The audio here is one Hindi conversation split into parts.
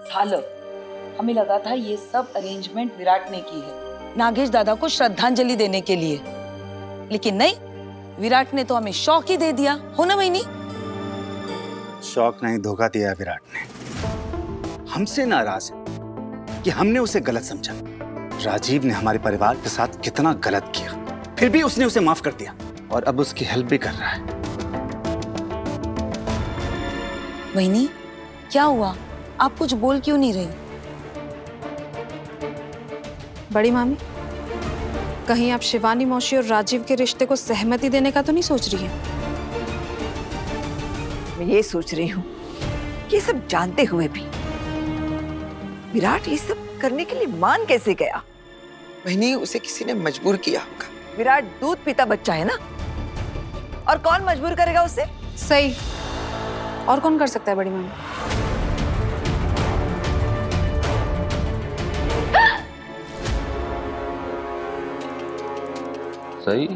झालं। हमें लगा था ये सब अरेंजमेंट विराट ने की है नागेश दादा को श्रद्धांजलि देने के लिए, लेकिन नहीं, विराट ने तो हमें शौक ही दे दिया। हो ना वहीनी? शौक नहीं, धोखा दिया विराट ने। हमसे नाराज है कि हमने उसे गलत समझा। राजीव ने हमारे परिवार के साथ कितना गलत किया, फिर भी उसने उसे माफ कर दिया और अब उसकी हेल्प भी कर रहा है। वहीनी, क्या हुआ? आप कुछ बोल क्यों नहीं रही? बड़ी मामी, कहीं आप शिवानी मौसी और राजीव के रिश्ते को सहमति देने का तो नहीं सोच रही हैं? मैं ये सोच रही हूँ कि ये सब जानते हुए भी विराट ये सब करने के लिए मान कैसे गया? बहनी, उसे किसी ने मजबूर किया होगा। विराट दूध पीता बच्चा है ना, और कौन मजबूर करेगा उसे? सही, और कौन कर सकता है बड़ी मामी? सही।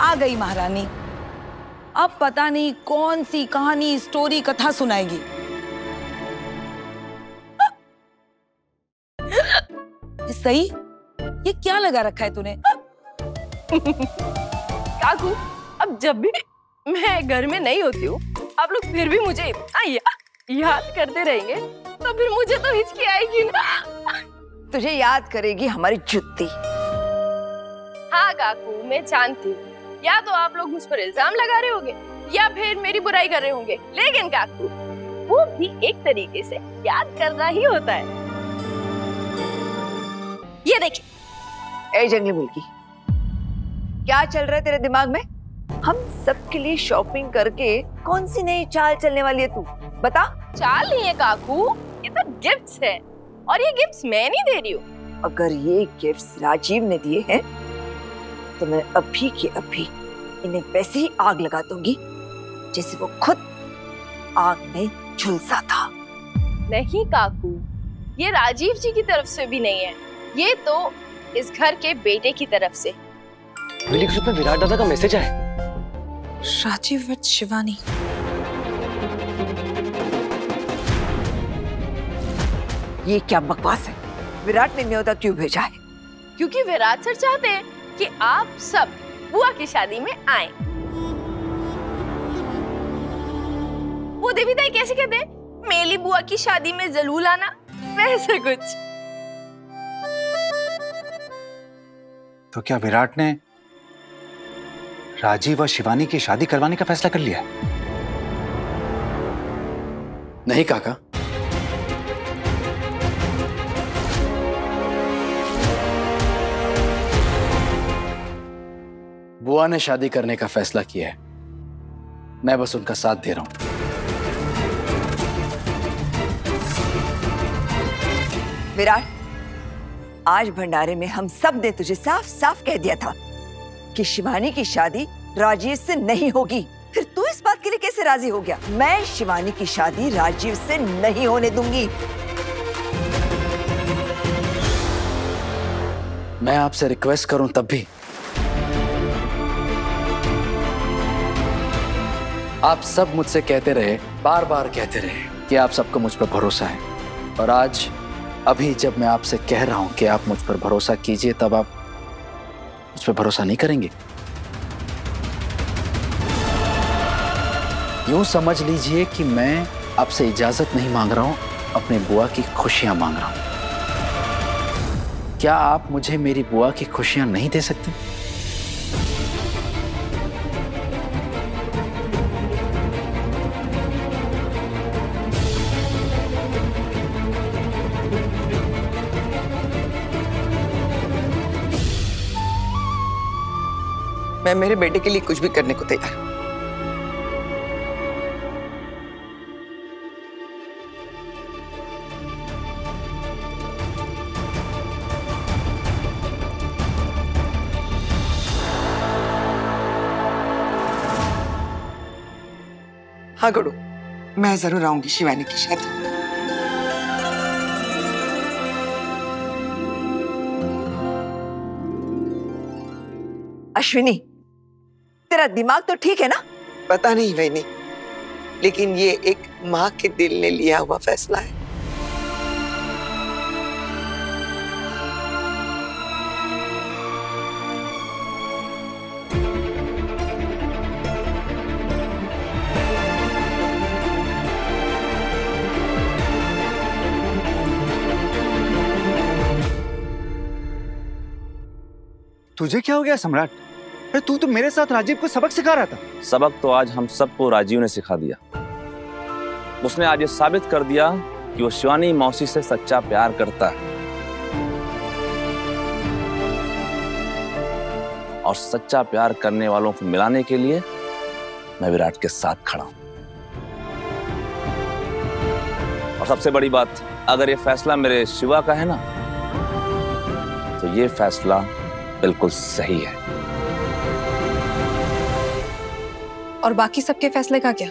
आ गई महारानी। अब पता नहीं कौन सी कहानी, स्टोरी, कथा सुनाएगी। सही, ये क्या लगा रखा है तूने? काकू, अब जब भी मैं घर में नहीं होती हूँ, आप लोग फिर भी मुझे याद करते रहेंगे, तो फिर मुझे तो हिचकी आएगी ना। तुझे याद करेगी हमारी जुत्ती। हाँ काकू, मैं जानती हूँ, या तो आप लोग मुझ पर इल्जाम लगा रहे होंगे या फिर मेरी बुराई कर रहे होंगे, लेकिन काकू वो भी एक तरीके से याद करना ही होता है। ये देखिए। ए जंगली मुर्गी, क्या चल रहा है तेरे दिमाग में? हम सबके लिए शॉपिंग करके कौन सी नई चाल चलने वाली है तू? बता। चाल नहीं है काकू, ये तो गिफ्ट्स है, और ये गिफ्ट्स मैं नहीं दे रही हूँ। अगर ये गिफ्ट्स राजीव ने दिए हैं तो मैं अभी के अभी इन्हें वैसे ही आग लगा दूंगी जैसे वो खुद आग में झुलसा था। नहीं काकू, ये राजीव जी की तरफ से भी नहीं है, ये तो इस घर के बेटे की तरफ से। मिली ग्रुप में विराट दादा का मैसेज आया। राजीव विद शिवानी। ये क्या बकवास है? विराट ने न्योता क्यों भेजा है? क्योंकि विराट सर चाहते हैं कि आप सब बुआ की शादी में आएं। वो देवीदाई कैसे कहते हैं, मेली बुआ की शादी में जरूर आना, वैसे कुछ। तो क्या विराट ने राजीव और शिवानी की शादी करवाने का फैसला कर लिया? नहीं काका, बुआ ने शादी करने का फैसला किया है, मैं बस उनका साथ दे रहा हूं। विराट, आज भंडारे में हम सब ने तुझे साफ साफ कह दिया था कि शिवानी की शादी राजीव से नहीं होगी। फिर तू इस बात के लिए कैसे राजी हो गया? मैं शिवानी की शादी राजीव से नहीं होने दूंगी। मैं आपसे रिक्वेस्ट करूं तब भी आप सब मुझसे कहते रहे, बार बार कहते रहे कि आप सबको मुझ पर भरोसा है, और आज अभी जब मैं आपसे कह रहा हूं कि आप मुझ पर भरोसा कीजिए, तब आप मुझ पर भरोसा नहीं करेंगे। यूं समझ लीजिए कि मैं आपसे इजाजत नहीं मांग रहा हूं, अपनी बुआ की खुशियां मांग रहा हूं। क्या आप मुझे मेरी बुआ की खुशियां नहीं दे सकते? मैं मेरे बेटे के लिए कुछ भी करने को तैयार हूं। हाँ गुरु, मैं जरूर आऊंगी शिवानी की शादी। अश्विनी, तेरा दिमाग तो ठीक है ना? पता नहीं बहनी, लेकिन ये एक माँ के दिल ने लिया हुआ फैसला है। तुझे क्या हो गया सम्राट? अरे तू तो मेरे साथ राजीव को सबक सिखा रहा था। सबक तो आज हम सबको राजीव ने सिखा दिया। उसने आज ये साबित कर दिया कि वो शिवानी मौसी से सच्चा प्यार करता है और सच्चा प्यार करने वालों को मिलाने के लिए मैं विराट के साथ खड़ा हूं। और सबसे बड़ी बात, अगर ये फैसला मेरे शिवा का है ना, तो ये फैसला बिल्कुल सही है। और बाकी सबके फैसले का क्या?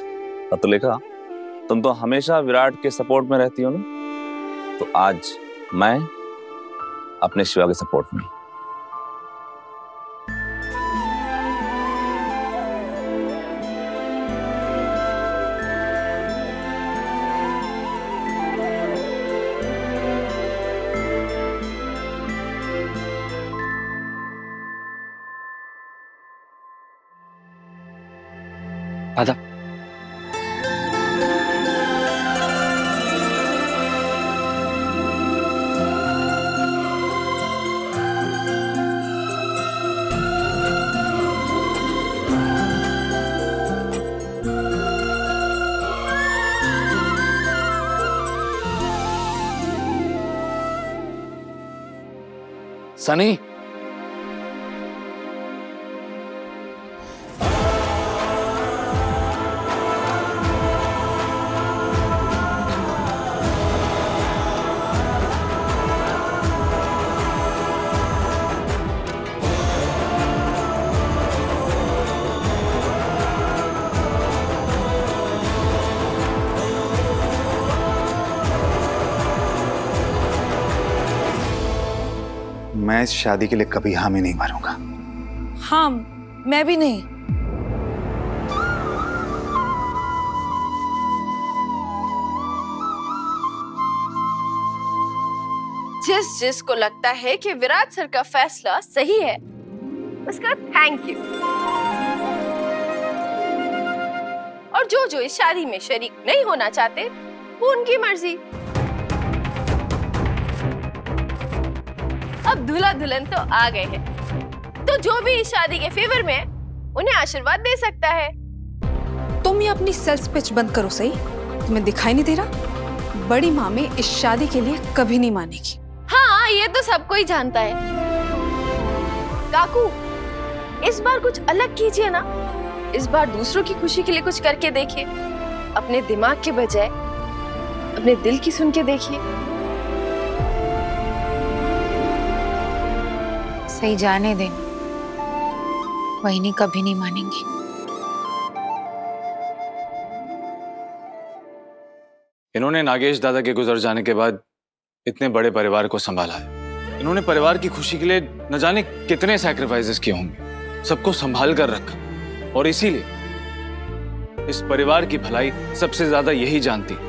अतुलिका, तुम तो हमेशा विराट के सपोर्ट में रहती हो ना, तो आज मैं अपने शिवा के सपोर्ट में। आधा सनी, मैं इस शादी के लिए कभी हामी नहीं मारूंगा। हाँ, मैं भी नहीं। जिसको लगता है कि विराट सर का फैसला सही है, उसका थैंक यू। और जो इस शादी में शरीक नहीं होना चाहते, वो उनकी मर्जी। अब दूल्हा दुल्हन तो आ गए हैं, तो जो भी इस शादी के फेवर में है, उन्हें आशीर्वाद दे सकता है। तुम ये अपनी सेल्स पिच बंद करो सही। तुम्हें दिखाई नहीं दे रहा? बड़ी मामी इस शादी के लिए कभी नहीं मानेगी। हाँ, ये तो सबको ही जानता है। काकू, इस बार कुछ अलग कीजिए ना। इस बार दूसरों की खुशी के लिए कुछ करके देखिए। अपने दिमाग के बजाय अपने दिल की सुन के देखिए। सही जाने देना, वहीनी कभी नहीं मानेंगी। इन्होंने नागेश दादा के गुजर जाने के बाद इतने बड़े परिवार को संभाला है। इन्होंने परिवार की खुशी के लिए न जाने कितने सैक्रिफाइसेस किए होंगे, सबको संभाल कर रखा। और इसीलिए इस परिवार की भलाई सबसे ज्यादा यही जानती है।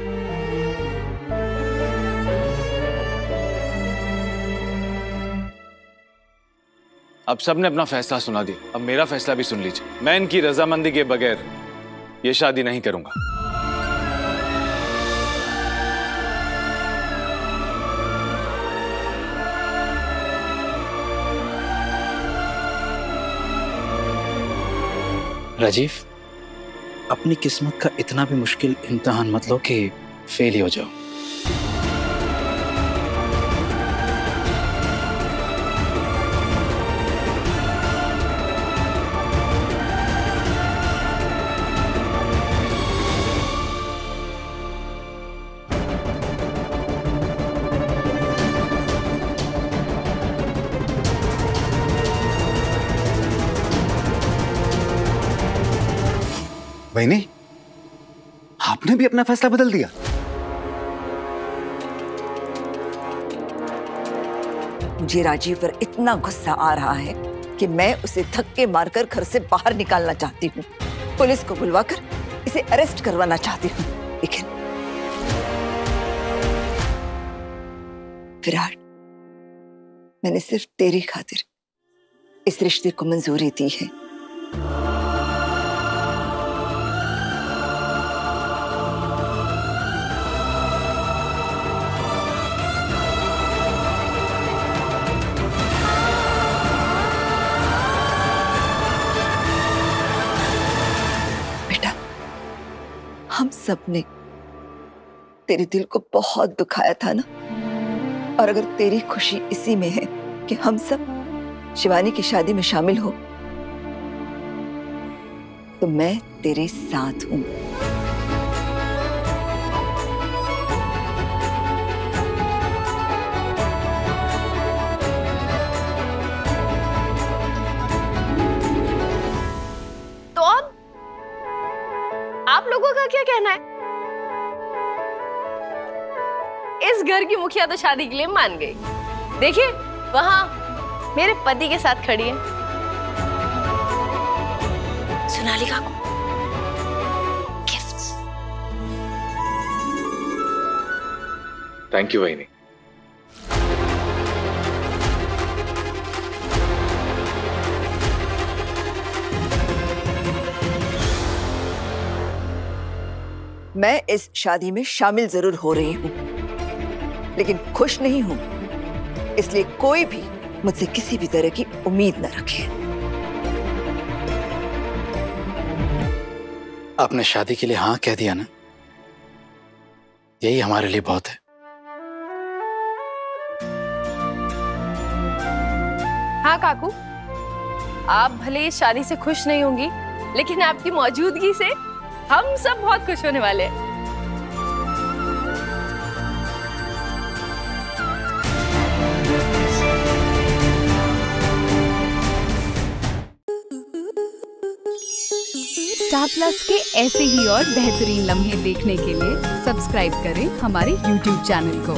अब सबने अपना फैसला सुना दिया, अब मेरा फैसला भी सुन लीजिए। मैं इनकी रजामंदी के बगैर ये शादी नहीं करूंगा। राजीव, अपनी किस्मत का इतना भी मुश्किल इम्तिहान मत लो कि फेल ही हो जाओ। वहीनी, आपने भी अपना फैसला बदल दिया। मुझे राजीव पर इतना गुस्सा आ रहा है कि मैं उसे धक्के मारकर घर से बाहर निकालना चाहती हूँ, पुलिस को बुलवाकर इसे अरेस्ट करवाना चाहती हूँ। लेकिन विराट, मैंने सिर्फ तेरी खातिर इस रिश्ते को मंजूरी दी है। हम सब ने तेरे दिल को बहुत दुखाया था ना, और अगर तेरी खुशी इसी में है कि हम सब शिवानी की शादी में शामिल हो, तो मैं तेरे साथ हूं। तो अब आप लोगों का क्या कहना है? इस घर की मुखिया तो शादी के लिए मान गई। देखिए वहां मेरे पति के साथ खड़ी है। सोनालिका को गिफ्ट्स। थैंक यू वहिनी। मैं इस शादी में शामिल जरूर हो रही हूं, लेकिन खुश नहीं हूं, इसलिए कोई भी मुझसे किसी भी तरह की उम्मीद न रखे। आपने शादी के लिए हाँ कह दिया ना, यही हमारे लिए बहुत है। हाँ काकू, आप भले इस शादी से खुश नहीं होंगी, लेकिन आपकी मौजूदगी से हम सब बहुत खुश होने वाले हैं। स्टार प्लस के ऐसे ही और बेहतरीन लम्हे देखने के लिए सब्सक्राइब करें हमारे YouTube चैनल को।